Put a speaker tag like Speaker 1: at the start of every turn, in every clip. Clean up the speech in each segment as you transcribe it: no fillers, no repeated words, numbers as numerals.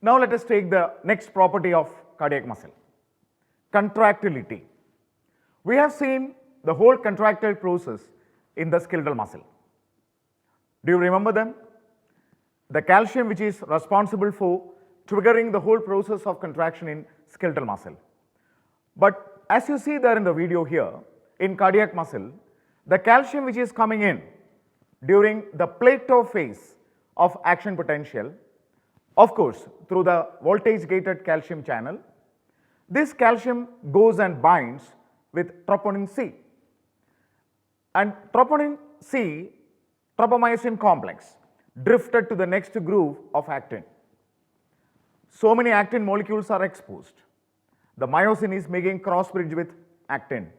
Speaker 1: Now let us take the next property of cardiac muscle, contractility. We have seen the whole contractile process in the skeletal muscle. Do you remember them? The calcium which is responsible for triggering the whole process of contraction in skeletal muscle. But as you see there in the video here, in cardiac muscle, the calcium which is coming in during the plateau phase of action potential, of course through the voltage gated calcium channel, this calcium goes and binds with troponin C. And troponin C, tropomyosin complex, drifted to the next groove of actin. So many actin molecules are exposed. The myosin is making cross bridge with actin.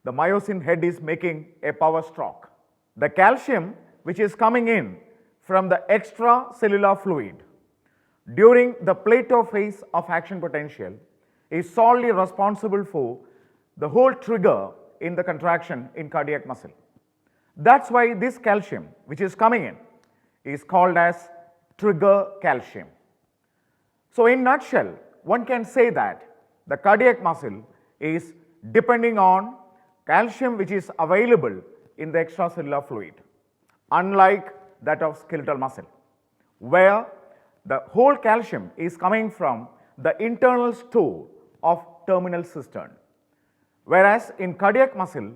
Speaker 1: The myosin head is making a power stroke. The calcium which is coming in from the extracellular fluid during the plateau phase of action potential is solely responsible for the whole trigger in the contraction in cardiac muscle. That's why this calcium which is coming in is called as trigger calcium. So in nutshell, one can say that the cardiac muscle is depending on calcium which is available in the extracellular fluid, unlike that of skeletal muscle, where the whole calcium is coming from the internal store of terminal cistern. Whereas in cardiac muscle,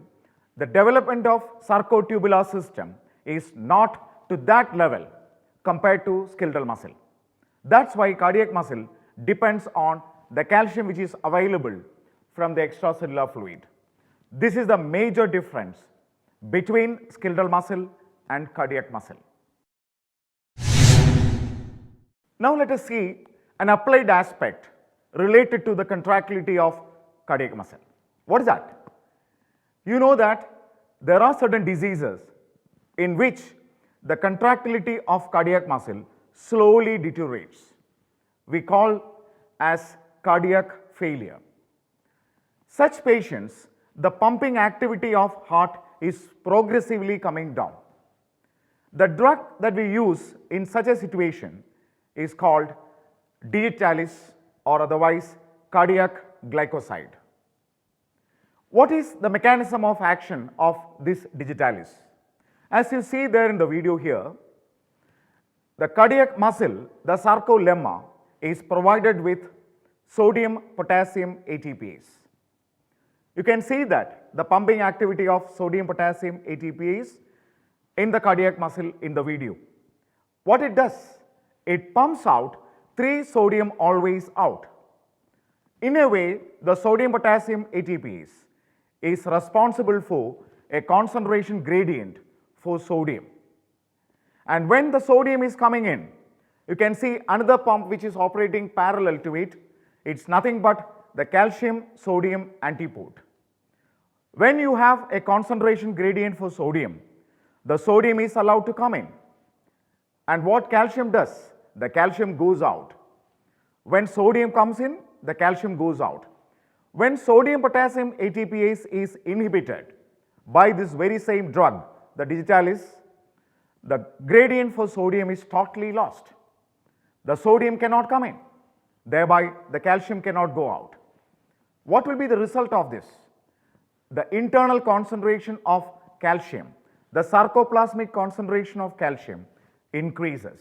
Speaker 1: the development of sarcotubular system is not to that level compared to skeletal muscle. That's why cardiac muscle depends on the calcium which is available from the extracellular fluid. This is the major difference between skeletal muscle and cardiac muscle. Now let us see an applied aspect related to the contractility of cardiac muscle. What is that? You know that there are certain diseases in which the contractility of cardiac muscle slowly deteriorates. We call as cardiac failure. Such patients, the pumping activity of heart is progressively coming down. The drug that we use in such a situation is called Digitalis, or otherwise cardiac glycoside. What is the mechanism of action of this Digitalis? As you see there in the video here, the cardiac muscle, the sarcolemma, is provided with sodium-potassium ATPase. You can see that the pumping activity of sodium-potassium ATPase in the cardiac muscle in the video. What it does? It pumps out 3 sodium always out. In a way, the sodium-potassium ATPase is responsible for a concentration gradient for sodium. And when the sodium is coming in, you can see another pump which is operating parallel to it. It's nothing but the calcium sodium antipode. When you have a concentration gradient for sodium, the sodium is allowed to come in. And what calcium does? The calcium goes out. When sodium comes in, the calcium goes out. When sodium-potassium ATPase is inhibited by this very same drug, the Digitalis, the gradient for sodium is totally lost. The sodium cannot come in. Thereby, the calcium cannot go out. What will be the result of this? The internal concentration of calcium, the sarcoplasmic concentration of calcium increases.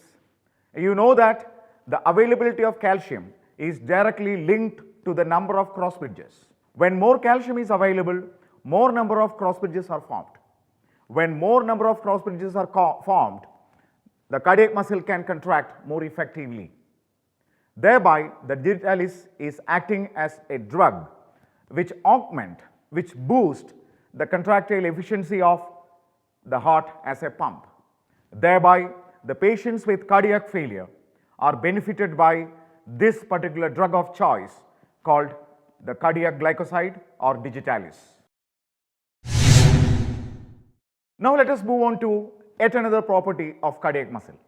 Speaker 1: You know that the availability of calcium is directly linked to the number of cross bridges. When more calcium is available, more number of cross bridges are formed. When more number of cross bridges are formed, the cardiac muscle can contract more effectively. Thereby, the Digitalis is acting as a drug which boosts the contractile efficiency of the heart as a pump. Thereby, the patients with cardiac failure are benefited by this particular drug of choice called the cardiac glycoside or Digitalis. Now let us move on to yet another property of cardiac muscle.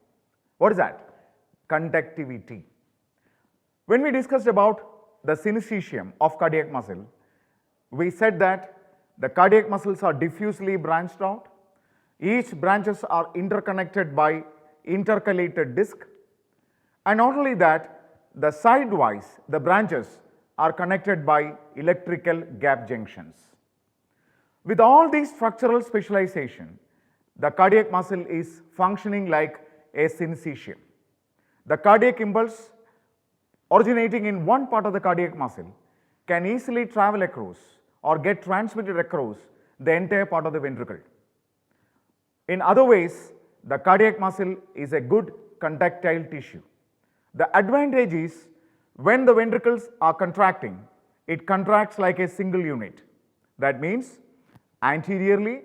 Speaker 1: What is that? Conductivity. When we discussed about the synesthesium of cardiac muscle, we said that the cardiac muscles are diffusely branched out. Each branches are interconnected by intercalated disc. And not only that, the sidewise, the branches are connected by electrical gap junctions. With all these structural specialization, the cardiac muscle is functioning like a syncytium. The cardiac impulse originating in one part of the cardiac muscle can easily travel across or get transmitted across the entire part of the ventricle. In other ways, the cardiac muscle is a good conductile tissue. The advantage is when the ventricles are contracting, it contracts like a single unit. That means anteriorly,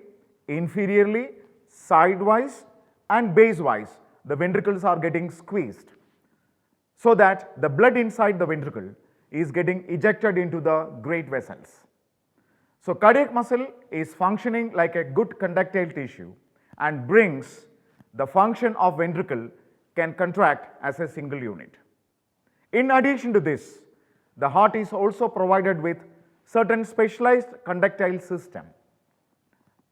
Speaker 1: inferiorly, sidewise and basewise, the ventricles are getting squeezed so that the blood inside the ventricle is getting ejected into the great vessels. So cardiac muscle is functioning like a good conductile tissue and brings the function of ventricle can contract as a single unit. In addition to this, the heart is also provided with certain specialized conductile system.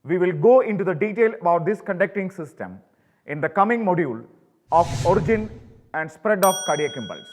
Speaker 1: We will go into the detail about this conducting system in the coming module of origin and spread of cardiac impulse.